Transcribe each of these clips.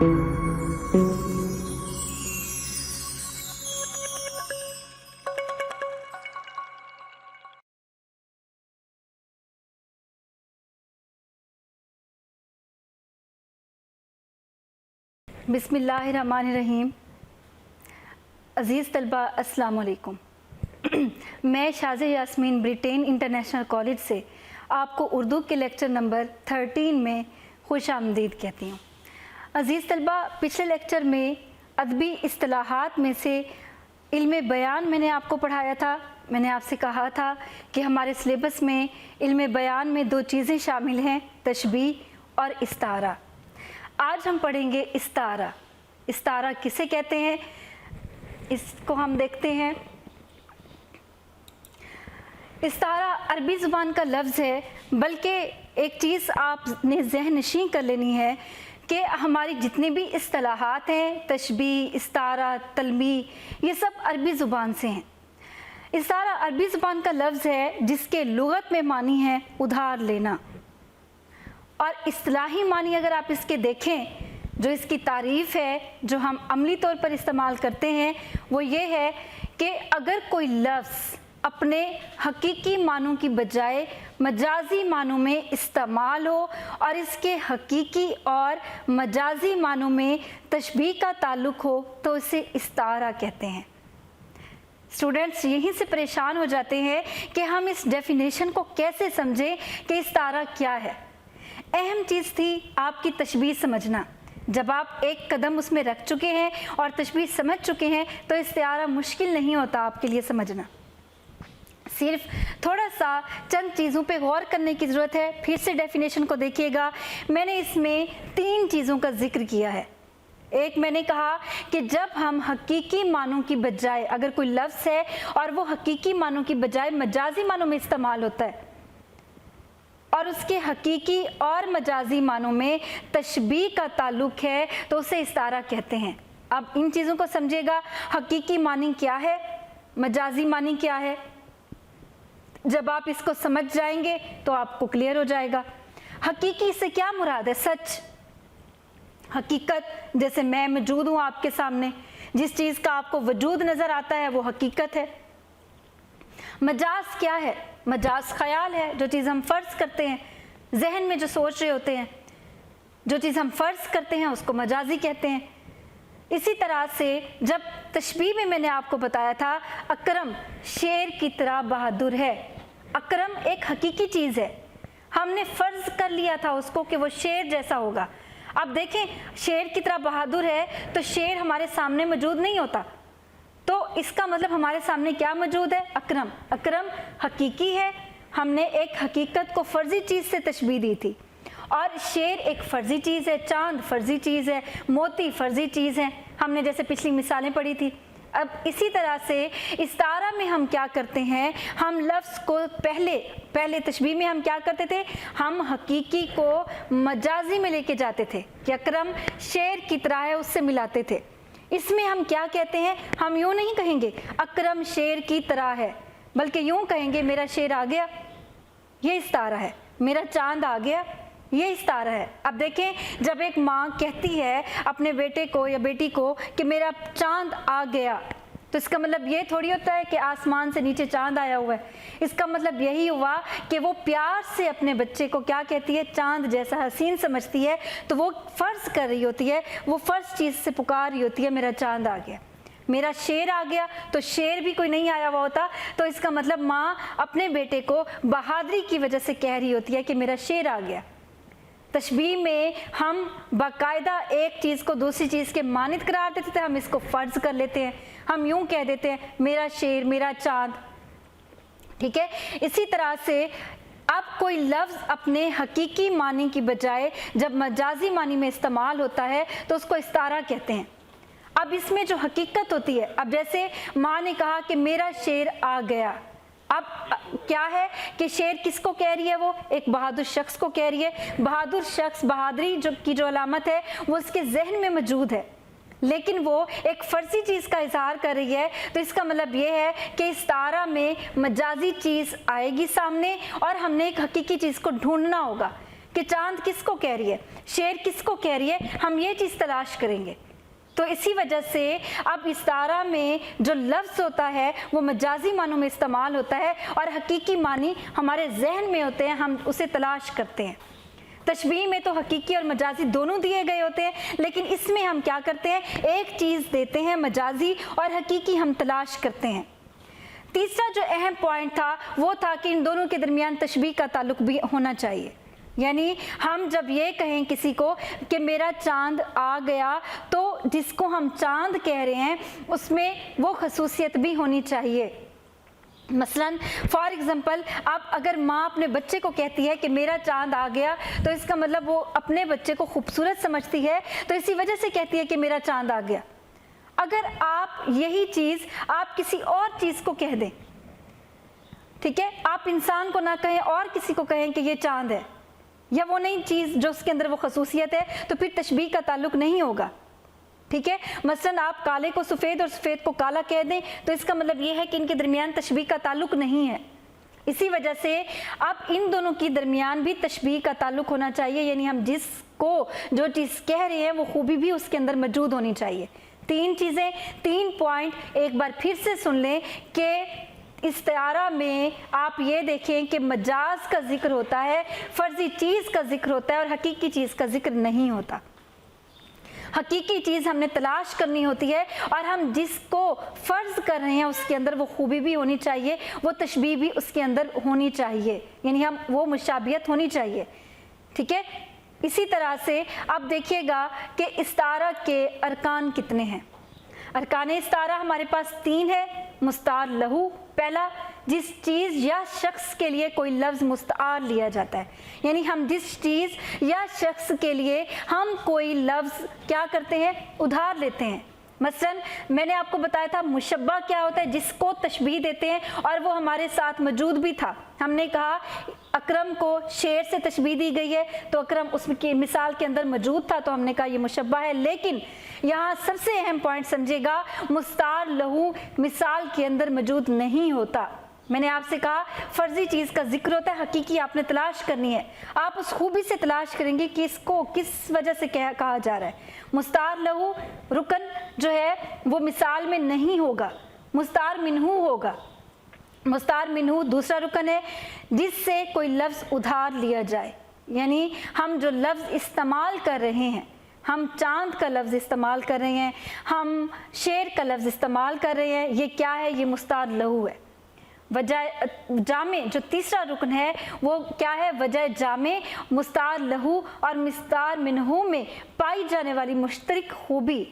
बिस्मिल्लाहिर्रहमानिर्रहीम। अज़ीज़ तलबा अस्सलाम वालेकुम। मैं Shaz Yasmin Britain international college से आपको उर्दू के लेक्चर नंबर 13 में खुश आमदीद कहती हूँ। अज़ीज़ तलबा, पिछले लेक्चर में अदबी इस्तिलाहात में से इल्म बयान मैंने आपको पढ़ाया था। मैंने आपसे कहा था कि हमारे सिलेबस में इल्म बयान में दो चीज़ें शामिल हैं, तशबीह और इस्तारा। आज हम पढ़ेंगे इस्तारा। इस्तारा किसे कहते हैं, इसको हम देखते हैं। इस्तारा अरबी ज़ुबान का लफ्ज़ है, बल्कि एक चीज़ आपने ज़हन नशीं कर लेनी है कि हमारी जितनी भी इस्तिलाहात हैं, तशबीह, इस्तारा, तलमी, ये सब अरबी ज़ुबान से हैं। इस्तारा अरबी ज़ुबान का लफ्ज़ है जिसके लुग़त में मानी है उधार लेना, और इस्तिलाही मानी अगर आप इसके देखें, जो इसकी तारीफ़ है जो हम अमली तौर पर इस्तेमाल करते हैं, वो ये है कि अगर कोई लफ्ज़ अपने हकीकी मानों की बजाय मजाजी मानों में इस्तेमाल हो और इसके हकीकी और मजाजी मानों में तशबीह का ताल्लुक़ हो तो इसे इस्तारा कहते हैं। स्टूडेंट्स यहीं से परेशान हो जाते हैं कि हम इस डेफिनेशन को कैसे समझें कि इस्तारा क्या है। अहम चीज़ थी आपकी तशबीह समझना। जब आप एक कदम उसमें रख चुके हैं और तशबीह समझ चुके हैं तो इस्तारा मुश्किल नहीं होता आपके लिए समझना। सिर्फ थोड़ा सा चंद चीज़ों पे गौर करने की ज़रूरत है। फिर से डेफिनेशन को देखिएगा, मैंने इसमें 3 चीज़ों का जिक्र किया है। एक, मैंने कहा कि जब हम हकीकी मानों की बजाय, अगर कोई लफ्ज़ है और वो हकीकी मानों की बजाय मजाजी मानों में इस्तेमाल होता है और उसके हकीकी और मजाजी मानों में तशबीह का ताल्लुक़ है तो उसे इस्तारा कहते हैं। अब इन चीज़ों को समझिएगा, हकीकी मानी क्या है, मजाजी मानी क्या है। जब आप इसको समझ जाएंगे तो आपको क्लियर हो जाएगा। हकीकी से क्या मुराद है, सच, हकीकत। जैसे मैं मौजूद हूँ आपके सामने, जिस चीज़ का आपको वजूद नज़र आता है वो हकीकत है। मजाज क्या है, मजाज ख्याल है, जो चीज़ हम फ़र्ज़ करते हैं, जहन में जो सोच रहे होते हैं, जो चीज़ हम फ़र्ज़ करते हैं उसको मजाजी कहते हैं। इसी तरह से जब तशबीह में मैंने आपको बताया था अकरम शेर की तरह बहादुर है, अकरम एक हकीकी चीज़ है, हमने फ़र्ज़ कर लिया था उसको कि वो शेर जैसा होगा। अब देखें, शेर की तरह बहादुर है तो शेर हमारे सामने मौजूद नहीं होता, तो इसका मतलब हमारे सामने क्या मौजूद है, अकरम। अकरम हकीकी है, हमने एक हकीकत को फ़र्ज़ी चीज़ से तशबीह दी थी, और शेर एक फ़र्ज़ी चीज़ है, चाँद फ़र्ज़ी चीज़ है, मोती फ़र्ज़ी चीज़ है, हमने जैसे पिछली मिसालें पढ़ी थी। अब इसी तरह से इस्तारा में हम क्या करते हैं, हम लफ्ज़ को पहले तशबीह में हम क्या करते थे, हम हकीकी को मजाजी में लेके जाते थे कि अकरम शेर की तरह है, उससे मिलाते थे। इसमें हम क्या कहते हैं, हम यूँ नहीं कहेंगे अकरम शेर की तरह है, बल्कि यूँ कहेंगे मेरा शेर आ गया, ये इस्तारा है, मेरा चाँद आ गया, ये इस्तारा है। अब देखें, जब एक माँ कहती है अपने बेटे को या बेटी को कि मेरा चाँद आ गया, तो इसका मतलब ये थोड़ी होता है कि आसमान से नीचे चाँद आया हुआ है। इसका मतलब यही हुआ कि वो प्यार से अपने बच्चे को क्या कहती है, चाँद जैसा हसीन समझती है, तो वो फ़र्ज़ कर रही होती है, वो फ़र्ज़ चीज़ से पुकार रही होती है, मेरा चाँद आ गया, मेरा शेर आ गया। तो शेर भी कोई नहीं आया हुआ होता, तो इसका मतलब माँ अपने बेटे को बहादुरी की वजह से कह रही होती है कि मेरा शेर आ गया। तशबीह में हम बाकायदा एक चीज़ को दूसरी चीज़ के मानित करार देते थे, हम इसको फ़र्ज़ कर लेते हैं, हम यूँ कह देते हैं मेरा शेर, मेरा चाँद, ठीक है। इसी तरह से अब कोई लफ्ज़ अपने हकीकी मानी की बजाय जब मजाजी मानी में इस्तेमाल होता है तो उसको इस्तारा कहते हैं। अब इसमें जो हकीकत होती है, अब जैसे माँ ने कहा कि मेरा शेर आ गया, अब क्या है कि शेर किसको कह रही है, वो एक बहादुर शख्स को कह रही है। बहादुर शख्स, बहादुरी जो अलामत है वो उसके जहन में मौजूद है, लेकिन वो एक फ़र्ज़ी चीज़ का इजहार कर रही है। तो इसका मतलब ये है कि इस्तारा में मजाजी चीज़ आएगी सामने और हमने एक हकीकी चीज़ को ढूंढना होगा کہ چاند کس کو کہہ رہی ہے, شیر کس کو کہہ رہی ہے, ہم یہ چیز تلاش کریں گے. تو اسی وجہ سے اب استعارہ میں جو لفظ ہوتا ہے وہ مجازی معنوں میں استعمال ہوتا ہے اور حقیقی معنی ہمارے ذہن میں ہوتے ہیں, ہم اسے تلاش کرتے ہیں. تشبیہ میں تو حقیقی اور مجازی دونوں دیے گئے ہوتے ہیں, لیکن اس میں ہم کیا کرتے ہیں, ایک چیز دیتے ہیں مجازی اور حقیقی ہم تلاش کرتے ہیں. تیسرا جو اہم پوائنٹ تھا وہ تھا کہ ان دونوں کے درمیان تشبیہ کا تعلق بھی ہونا چاہیے. یعنی ہم جب یہ کہیں کسی کو کہ میرا چاند آ گیا, تو جس کو ہم چاند کہہ رہے ہیں اس میں وہ خصوصیت بھی ہونی چاہیے. مثلاً فار ایگزامپل اب اگر ماں اپنے بچے کو کہتی ہے کہ میرا چاند آ گیا, تو اس کا مطلب وہ اپنے بچے کو خوبصورت سمجھتی ہے, تو اسی وجہ سے کہتی ہے کہ میرا چاند آ گیا. اگر آپ یہی چیز آپ کسی اور چیز کو کہہ دیں, ٹھیک ہے, آپ انسان کو نہ کہیں اور کسی کو کہیں کہ یہ چاند ہے یا وہ نئی چیز جو اس کے اندر وہ خصوصیت ہے, تو پھر تشبیہ کا تعلق نہیں ہوگا. ٹھیک ہے, مثلاً آپ کالے کو سفید اور سفید کو کالا کہہ دیں, تو اس کا مطلب یہ ہے کہ ان کے درمیان تشبیہ کا تعلق نہیں ہے. اسی وجہ سے اب ان دونوں کے درمیان بھی تشبیہ کا تعلق ہونا چاہیے, یعنی ہم جس کو جو چیز کہہ رہے ہیں وہ خوبی بھی اس کے اندر موجود ہونی چاہیے. تین چیزیں, تین پوائنٹ ایک بار پھر سے سن لیں کہ استعارہ میں آپ یہ دیکھیں کہ مجاز کا ذکر ہوتا ہے, فرضی چیز کا ذکر ہوتا ہے اور حقیقی چیز کا ذکر نہیں ہوتا. حقیقی چیز ہم نے تلاش کرنی ہوتی ہے اور ہم جس کو فرض کر رہے ہیں اس کے اندر وہ خوبی بھی ہونی چاہیے, وہ تشبیہ بھی اس کے اندر ہونی چاہیے, یعنی ہم وہ مشابہت ہونی چاہیے. ٹھیک ہے, اسی طرح سے اب دیکھیے گا کہ استعارہ کے ارکان کتنے ہیں. ارکان استعارہ ہمارے پاس تین ہے. مستعار لہو پہلا, جس چیز یا شخص کے لیے کوئی لفظ مستعار لیا جاتا ہے, یعنی ہم جس چیز یا شخص کے لیے ہم کوئی لفظ کیا کرتے ہیں, ادھار لیتے ہیں. مثلا میں نے آپ کو بتایا تھا مشبہ کیا ہوتا ہے, جس کو تشبیہ دیتے ہیں اور وہ ہمارے ساتھ موجود بھی تھا. ہم نے کہا اکرم کو شیر سے تشبیہ دی گئی ہے, تو اکرم اس کی مثال کے اندر موجود تھا, تو ہم نے کہا یہ مشبہ ہے. لیکن یہاں سب سے اہم پوائنٹ سمجھے گا, مستعار لہو مثال کے اندر موجود نہیں ہوتا. میں نے آپ سے کہا فرضی چیز کا ذکر ہوتا ہے, حقیقی آپ نے تلاش کرنی ہے. آپ اس خوبی سے تلاش کریں گے کہ اس کو کس وجہ سے کہا جا رہا ہے. مستعار لہو رکن جو ہے وہ مثال میں نہیں ہوگا, مستعار منہو ہوگا. مستعار منہو دوسرا رکن ہے جس سے کوئی لفظ ادھار لیا جائے, یعنی ہم جو لفظ استعمال کر رہے ہیں, ہم چاند کا لفظ استعمال کر رہے ہیں, ہم شیر کا لفظ استعمال کر رہے ہیں, یہ کیا ہے, یہ مستعار لہو ہے. وجہ جامع جو تیسرا رکن ہے وہ کیا ہے, وجہ جامع. مستعار لہو اور مستعار منہو میں پائی جانے والی مشترک خوبی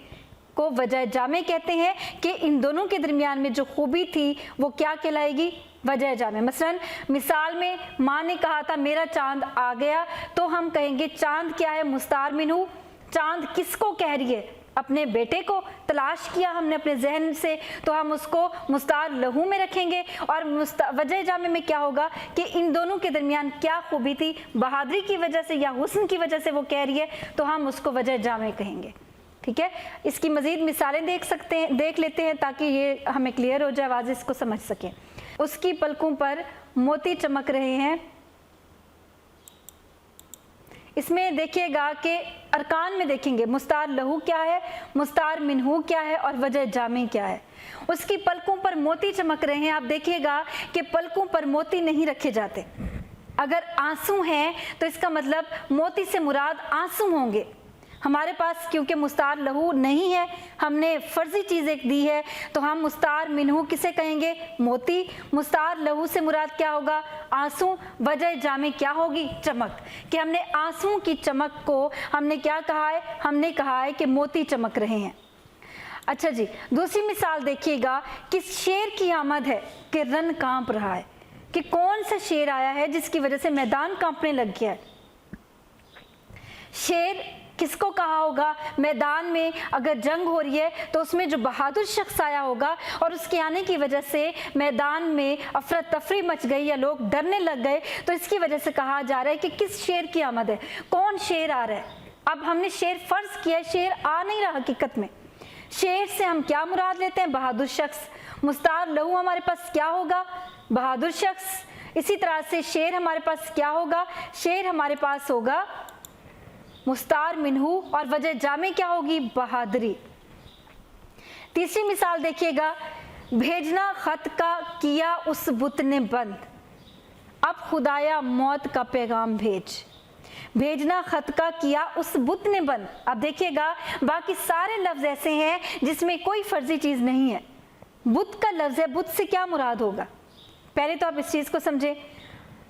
کو وجہ جامع کہتے ہیں, کہ ان دونوں کے درمیان میں جو خوبی تھی وہ کیا کہلائے گی, وجہ جامع. مثلا مثال میں ماں نے کہا تھا میرا چاند آ گیا, تو ہم کہیں گے چاند کیا ہے, مستعار منہو. چاند کس کو کہہ رہی ہے, اپنے بیٹے کو. تلاش کیا ہم نے اپنے ذہن سے, تو ہم اس کو مستعار لہو میں رکھیں گے. اور وجہ جامع میں کیا ہوگا کہ ان دونوں کے درمیان کیا خوبی تھی, بہادری کی وجہ سے یا حسن کی وجہ سے وہ کہہ رہی ہے, تو ہم اس کو وجہ جامع کہیں گے. ٹھیک ہے, اس کی مزید مثالیں دیکھ لیتے ہیں تاکہ یہ ہمیں کلیئر ہو جائے, واضح اس کو سمجھ سکیں. اس کی پلکوں پر موتی چمک رہے ہیں. اس میں دیکھیے گا کہ ارکان میں دیکھیں گے مستعار لہو کیا ہے, مستعار منہو کیا ہے, اور وجہ جامع کیا ہے. اس کی پلکوں پر موتی چمک رہے ہیں. آپ دیکھیے گا کہ پلکوں پر موتی نہیں رکھے جاتے. اگر آنسو ہیں تو اس کا مطلب موتی سے مراد آنسو ہوں گے. ہمارے پاس کیونکہ مستعار لہو نہیں ہے, ہم نے فرضی چیز ایک دی ہے, تو ہم مستعار منہو کسے کہیں گے, موتی. مستعار لہو سے مراد کیا ہوگا, آنسو. وجہ جامع کیا ہوگی, چمک. کہ ہم نے آنسو کی چمک کو ہم نے کیا کہا ہے, ہم نے کہا ہے کہ موتی چمک رہے ہیں. اچھا جی, دوسری مثال دیکھیے گا, کس شیر کی آمد ہے کہ رن کانپ رہا ہے. کہ کون سا شیر آیا ہے جس کی وجہ سے میدان کانپنے لگ گیا ہے. شیر کس کو کہا ہوگا, میدان میں اگر جنگ ہو رہی ہے تو اس میں جو بہادر شخص آیا ہوگا اور اس کے آنے کی وجہ سے میدان میں افراتفری مچ گئی یا لوگ ڈرنے لگ گئے, تو اس کی وجہ سے کہا جا رہا ہے کہ کس شیر کی آمد ہے, کون شیر آ رہا ہے. اب ہم نے شیر فرض کیا, شیر آ نہیں رہا حقیقت میں. شیر سے ہم کیا مراد لیتے ہیں, بہادر شخص. مستعار لہو ہمارے پاس کیا ہوگا, بہادر شخص. इसी तरह से शेर हमारे पास क्या होगा, शेर हमारे पास होगा मुस्तार मिन्हू और वजह जामे क्या होगी, बहादुरी। तीसरी मिसाल देखिएगा, भेजना खत का किया उस बुत ने बंद, अब खुदाया मौत का पैगाम भेज। भेजना खत का किया उस बुत ने बंद। अब देखिएगा बाकी सारे लफ्ज ऐसे हैं जिसमें कोई फर्जी चीज़ नहीं है। बुत का लफ्ज है, बुत से क्या मुराद होगा, पहले तो आप इस चीज़ को समझें।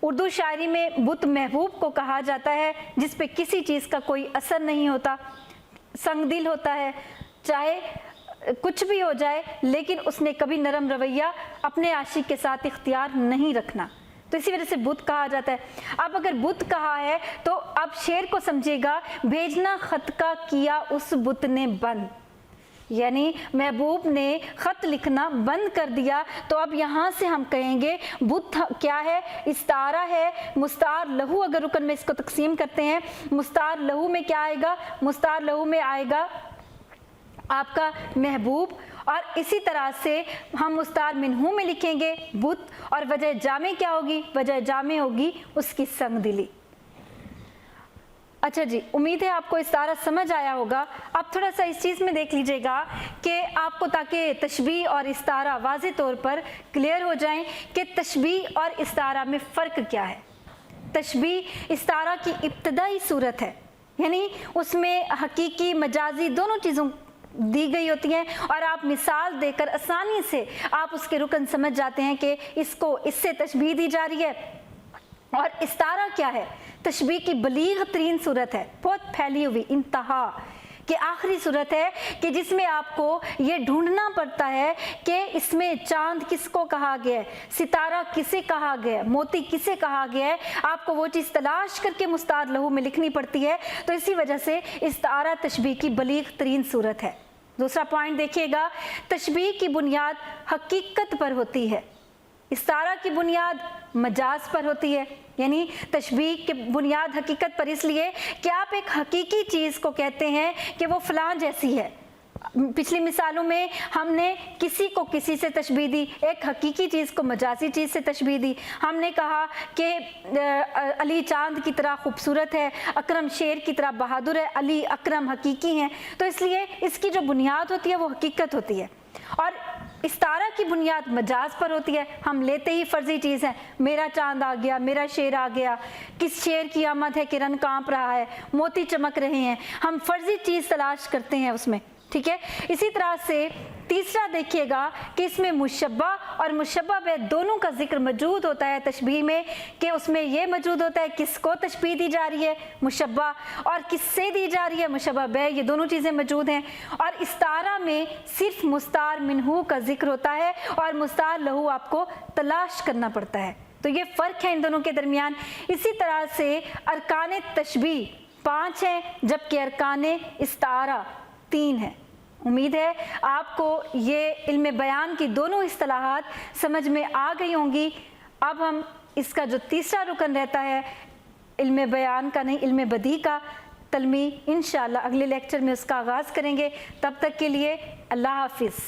उर्दू शायरी में बुत महबूब को कहा जाता है जिस पे किसी चीज़ का कोई असर नहीं होता, संगदिल होता है, चाहे कुछ भी हो जाए लेकिन उसने कभी नरम रवैया अपने आशिक के साथ इख्तियार नहीं रखना, तो इसी वजह से बुत कहा जाता है। अब अगर बुत कहा है तो अब शेर को समझिएगा, भेजना खत का किया उस बुत ने बंद, यानी महबूब ने ख़त लिखना बंद कर दिया। तो अब यहाँ से हम कहेंगे बुत क्या है, इस्तारा है। मुस्तार लहू अगर रुकन में इसको तकसीम करते हैं, मुस्तार लहू में क्या आएगा, मुस्तार लहू में आएगा आपका महबूब, और इसी तरह से हम मुस्तार मिन्हू में लिखेंगे बुत, और वजह जामे क्या होगी, वजह जामे होगी उसकी संगदिली। अच्छा जी, उम्मीद है आपको इस्तारा समझ आया होगा। अब थोड़ा सा इस चीज़ में देख लीजिएगा कि आपको, ताकि तशबीह और इस्तारा वाज़े तौर पर क्लियर हो जाएं कि तशबीह और इस्तारा में फ़र्क क्या है। तशबीह इस्तारा की इब्तदाई सूरत है, यानी उसमें हकीकी मजाजी दोनों चीज़ों दी गई होती हैं, और आप मिसाल देकर आसानी से आप उसके रुकन समझ जाते हैं कि इसको इससे तशबीह दी जा रही है। और इस्तारा क्या है, तशबीह की बलीग तरीन सूरत है, बहुत फैली हुई इंतहा कि आखिरी सूरत है कि जिसमें आपको ये ढूंढना पड़ता है कि इसमें चांद किसको कहा गया है, सितारा किसे कहा गया है, मोती किसे कहा गया है, आपको वो चीज़ तलाश करके मुस्तार लहू में लिखनी पड़ती है। तो इसी वजह से इस्तारा तशबीह की बलीग तरीन सूरत है। दूसरा पॉइंट देखिएगा, तशबीह की बुनियाद हकीकत पर होती है, इस्तारा की बुनियाद मजाज पर होती है। यानी तशबीह की बुनियाद हकीकत पर इसलिए कि आप एक हकीकी चीज़ को कहते हैं कि वो फ़लाँ जैसी है। पिछली मिसालों में हमने किसी को किसी से तशबीह दी, एक हकीकी चीज़ को मजाजी चीज़ से तशबीह दी। हमने कहा कि अली चांद की तरह खूबसूरत है, अकरम शेर की तरह बहादुर है, अली अकरम हकीकी हैं, तो इसलिए इसकी जो बुनियाद होती है वो हकीकत होती है। और इस्तारा की बुनियाद मजाज पर होती है, हम लेते ही फर्जी चीज़ है, मेरा चांद आ गया, मेरा शेर आ गया, किस शेर की आमद है कि रन कांप रहा है, मोती चमक रहे हैं, हम फर्जी चीज़ तलाश करते हैं उसमें, ठीक है। इसी तरह से तीसरा देखिएगा कि इसमें मुशब्बा और मुशब्बा बे दोनों का जिक्र मौजूद होता है तशबीह में, कि उसमें ये मौजूद होता है किसको तशबीह दी जा रही है मुशब्बा, और किससे दी जा रही है मुशब्बा बे, ये दोनों चीज़ें मौजूद हैं। और इस्तारा में सिर्फ मुस्तार मिन्हू का जिक्र होता है और मुस्तार लहू आपको तलाश करना पड़ता है। तो ये फ़र्क है इन दोनों के दरमियान। इसी तरह से अरकान तशबीह 5 हैं, जबकि अरकान इस्तारा 3 हैं। उम्मीद है आपको ये इल्म बयान की दोनों इस्तिलाहात समझ में आ गई होंगी। अब हम इसका जो तीसरा रुकन रहता है इल्म बयान का नहीं, इल्म बदी का तलमी, इंशाअल्लाह अगले लेक्चर में उसका आगाज़ करेंगे। तब तक के लिए अल्लाह हाफिज़।